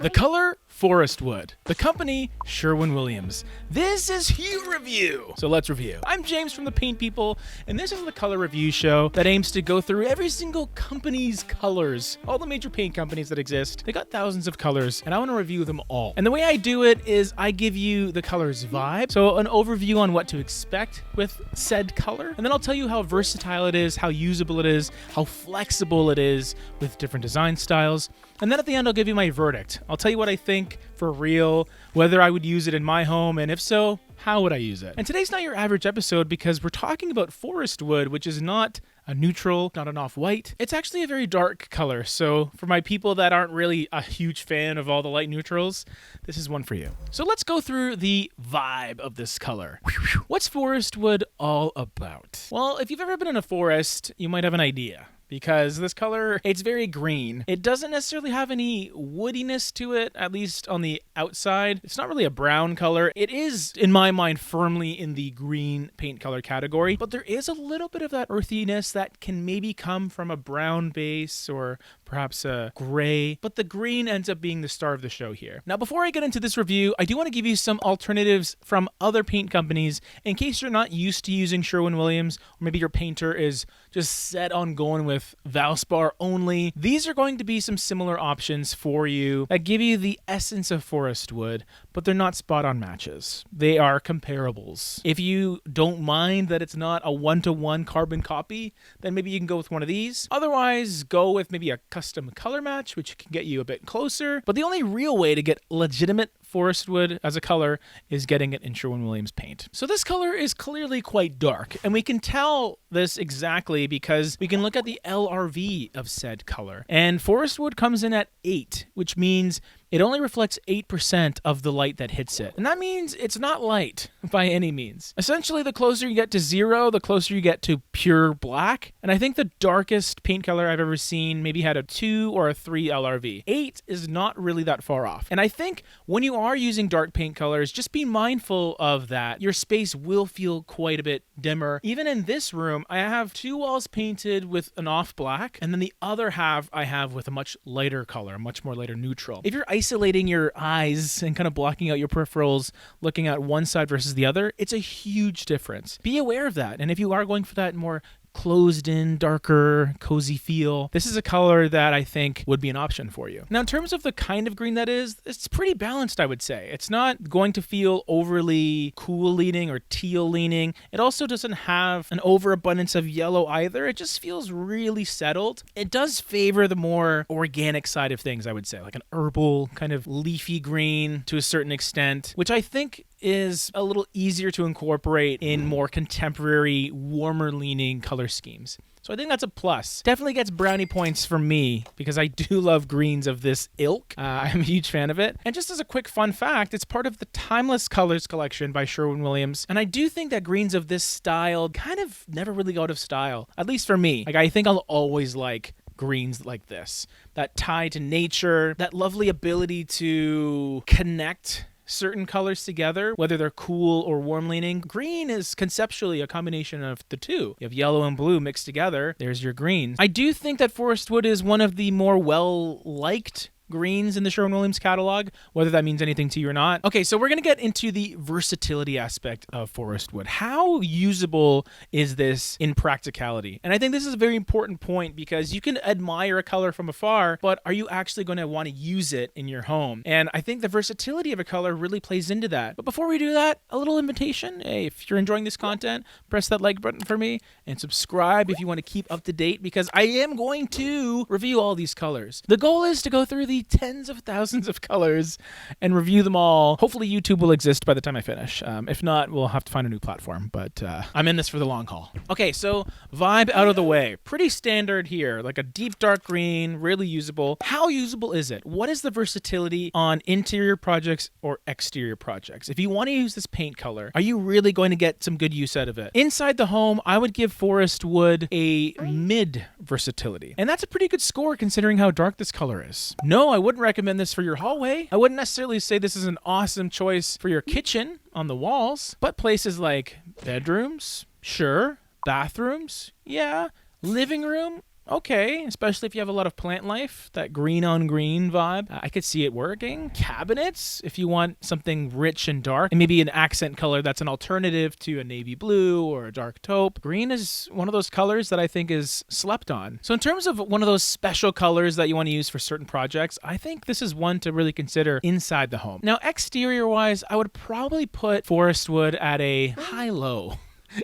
The color, Forestwood. The company, Sherwin-Williams. This is Hue Review. So let's review. I'm James from the Paint People, and this is the color review show that aims to go through every single company's colors. All the major paint companies that exist, they got thousands of colors, and I want to review them all. And the way I do it is I give you the color's vibe, so an overview on what to expect with said color, and then I'll tell you how versatile it is, how usable it is, how flexible it is with different design styles, and then at the end I'll give you my verdict. I'll tell you what I think for real, whether I would use it in my home, and if so, how would I use it? And today's not your average episode because we're talking about Forestwood, which is not a neutral, not an off-white. It's actually a very dark color, so for my people that aren't really a huge fan of all the light neutrals, this is one for you. So let's go through the vibe of this color. What's Forestwood all about? Well, if you've ever been in a forest, you might have an idea. Because this color, it's very green. It doesn't necessarily have any woodiness to it, at least on the outside. It's not really a brown color. It is, in my mind, firmly in the green paint color category, but there is a little bit of that earthiness that can maybe come from a brown base or perhaps a gray, but the green ends up being the star of the show here. Now, before I get into this review, I do want to give you some alternatives from other paint companies in case you're not used to using Sherwin-Williams, or maybe your painter is just set on going with Valspar only. These are going to be some similar options for you that give you the essence of Forestwood, but they're not spot-on matches. They are comparables. If you don't mind that it's not a one-to-one carbon copy, then maybe you can go with one of these. Otherwise, go with maybe a custom color match, which can get you a bit closer. But the only real way to get legitimate Forestwood as a color is getting it in Sherwin-Williams paint. So this color is clearly quite dark, and we can tell this exactly because we can look at the LRV of said color. And Forestwood comes in at 8, which means it only reflects 8% of the light that hits it. And that means it's not light by any means. Essentially, the closer you get to 0, the closer you get to pure black. And I think the darkest paint color I've ever seen maybe had a 2 or a 3 LRV. 8 is not really that far off. And I think when you are using dark paint colors, just be mindful of that. Your space will feel quite a bit dimmer. Even in this room, I have 2 walls painted with an off black, and then the other half I have with a much lighter color, a much more lighter neutral. If you're isolating your eyes and kind of blocking out your peripherals, looking at one side versus the other, it's a huge difference. Be aware of that. And if you are going for that more closed in, darker, cozy feel, this is a color that I think would be an option for you. Now, in terms of the kind of green that is, it's pretty balanced, I would say. It's not going to feel overly cool leaning or teal leaning. It also doesn't have an overabundance of yellow either. It just feels really settled. It does favor the more organic side of things, I would say, like an herbal kind of leafy green to a certain extent, which I think is a little easier to incorporate in more contemporary, warmer leaning color schemes. So I think that's a plus. Definitely gets brownie points from me because I do love greens of this ilk. I'm a huge fan of it. And just as a quick fun fact, it's part of the Timeless Colors collection by Sherwin-Williams. And I do think that greens of this style kind of never really go out of style, at least for me. Like, I think I'll always like greens like this. That tie to nature, that lovely ability to connect certain colors together, whether they're cool or warm leaning. Green is conceptually a combination of the two. You have yellow and blue mixed together. There's your greens. I do think that Forestwood is one of the more well-liked greens in the Sherwin-Williams catalog, whether that means anything to you or not. Okay, so we're going to get into the versatility aspect of Forestwood. How usable is this in practicality? And I think this is a very important point because you can admire a color from afar, but are you actually going to want to use it in your home? And I think the versatility of a color really plays into that. But before we do that, a little invitation. Hey, if you're enjoying this content, press that like button for me and subscribe if you want to keep up to date because I am going to review all these colors. The goal is to go through the tens of thousands of colors and review them all. Hopefully YouTube will exist by the time I finish. If not, we'll have to find a new platform, but I'm in this for the long haul. Okay, so vibe out of the way. Pretty standard here, like a deep dark green, really usable. How usable is it? What is the versatility on interior projects or exterior projects? If you want to use this paint color, are you really going to get some good use out of it? Inside the home, I would give Forestwood a mid versatility. And that's a pretty good score considering how dark this color is. No, I wouldn't recommend this for your hallway. I wouldn't necessarily say this is an awesome choice for your kitchen on the walls, but places like bedrooms, sure, bathrooms, yeah, living room, okay, especially if you have a lot of plant life, that green on green vibe. I could see it working. Cabinets, if you want something rich and dark, and maybe an accent color that's an alternative to a navy blue or a dark taupe. Green is one of those colors that I think is slept on. So in terms of one of those special colors that you want to use for certain projects, I think this is one to really consider inside the home. Now, exterior wise, I would probably put forest wood at a high-low,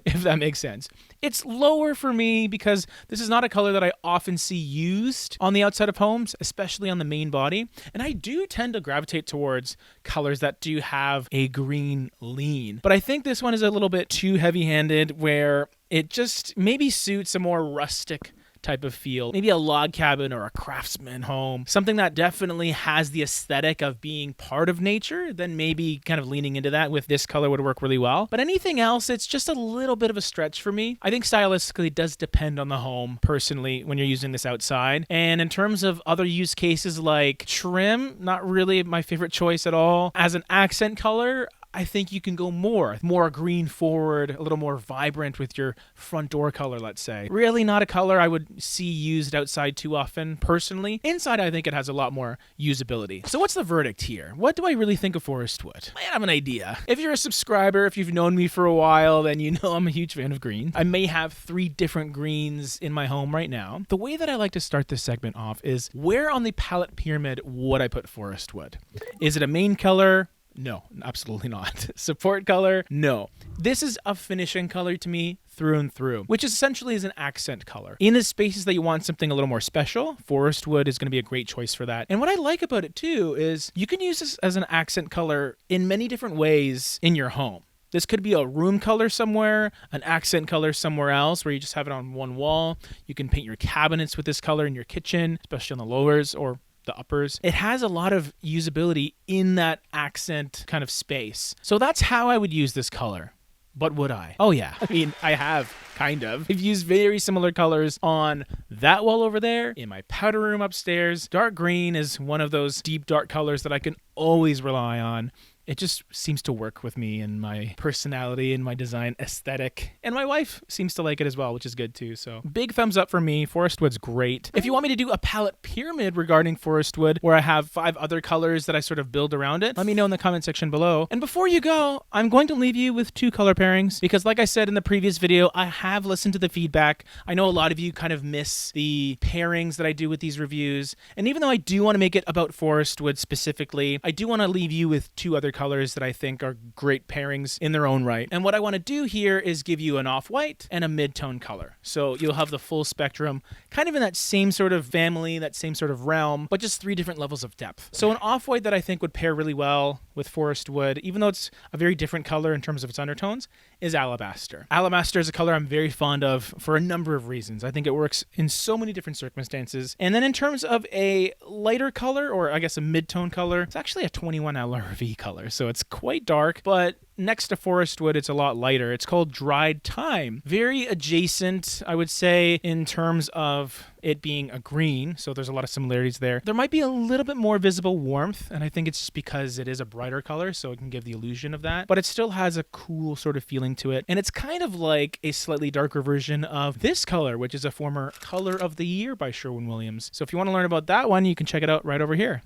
if that makes sense. It's lower for me because this is not a color that I often see used on the outside of homes, especially on the main body. And I do tend to gravitate towards colors that do have a green lean. But I think this one is a little bit too heavy-handed, where it just maybe suits a more rustic type of feel. Maybe a log cabin or a craftsman home. Something that definitely has the aesthetic of being part of nature, then maybe kind of leaning into that with this color would work really well. But anything else, it's just a little bit of a stretch for me. I think stylistically it does depend on the home, personally, when you're using this outside. And in terms of other use cases like trim, not really my favorite choice at all. As an accent color, I think you can go more green forward, a little more vibrant with your front door color, let's say. Really not a color I would see used outside too often, personally. Inside, I think it has a lot more usability. So what's the verdict here? What do I really think of forest wood? I have an idea. If you're a subscriber, if you've known me for a while, then you know I'm a huge fan of green. I may have 3 different greens in my home right now. The way that I like to start this segment off is, where on the palette pyramid would I put forest wood? Is it a main color? No, absolutely not. Support color? No. This is a finishing color to me through and through, which essentially is an accent color. In the spaces that you want something a little more special, forest wood is going to be a great choice for that. And what I like about it too is you can use this as an accent color in many different ways in your home. This could be a room color somewhere, an accent color somewhere else where you just have it on one wall. You can paint your cabinets with this color in your kitchen, especially on the lowers or the uppers. It has a lot of usability in that accent kind of space. So that's how I would use this color. But would I? Oh yeah. I mean, I have, kind of. I've used very similar colors on that wall over there, in my powder room upstairs. Dark green is one of those deep dark colors that I can always rely on. It just seems to work with me and my personality and my design aesthetic. And my wife seems to like it as well, which is good too. So big thumbs up for me. Forest wood's great. If you want me to do a palette pyramid regarding forest wood, where I have 5 other colors that I sort of build around it, let me know in the comment section below. And before you go, I'm going to leave you with 2 color pairings, because like I said in the previous video, I have listened to the feedback. I know a lot of you kind of miss the pairings that I do with these reviews. And even though I do want to make it about forest wood specifically, I do want to leave you with 2 other colors that I think are great pairings in their own right. And what I want to do here is give you an off-white and a mid-tone color. So you'll have the full spectrum, kind of in that same sort of family, that same sort of realm, but just 3 different levels of depth. So an off-white that I think would pair really well with forest wood, even though it's a very different color in terms of its undertones, is alabaster. Alabaster is a color I'm very fond of for a number of reasons. I think it works in so many different circumstances. And then in terms of a lighter color, or I guess a mid-tone color, it's actually a 21 LRV color. So it's quite dark, but next to forest wood, it's a lot lighter. It's called dried thyme. Very adjacent, I would say, in terms of it being a green, so there's a lot of similarities there. There might be a little bit more visible warmth, and I think it's just because it is a brighter color, so it can give the illusion of that, but it still has a cool sort of feeling to it, and it's kind of like a slightly darker version of this color, which is a former Color of the Year by Sherwin-Williams. So if you want to learn about that one, you can check it out right over here.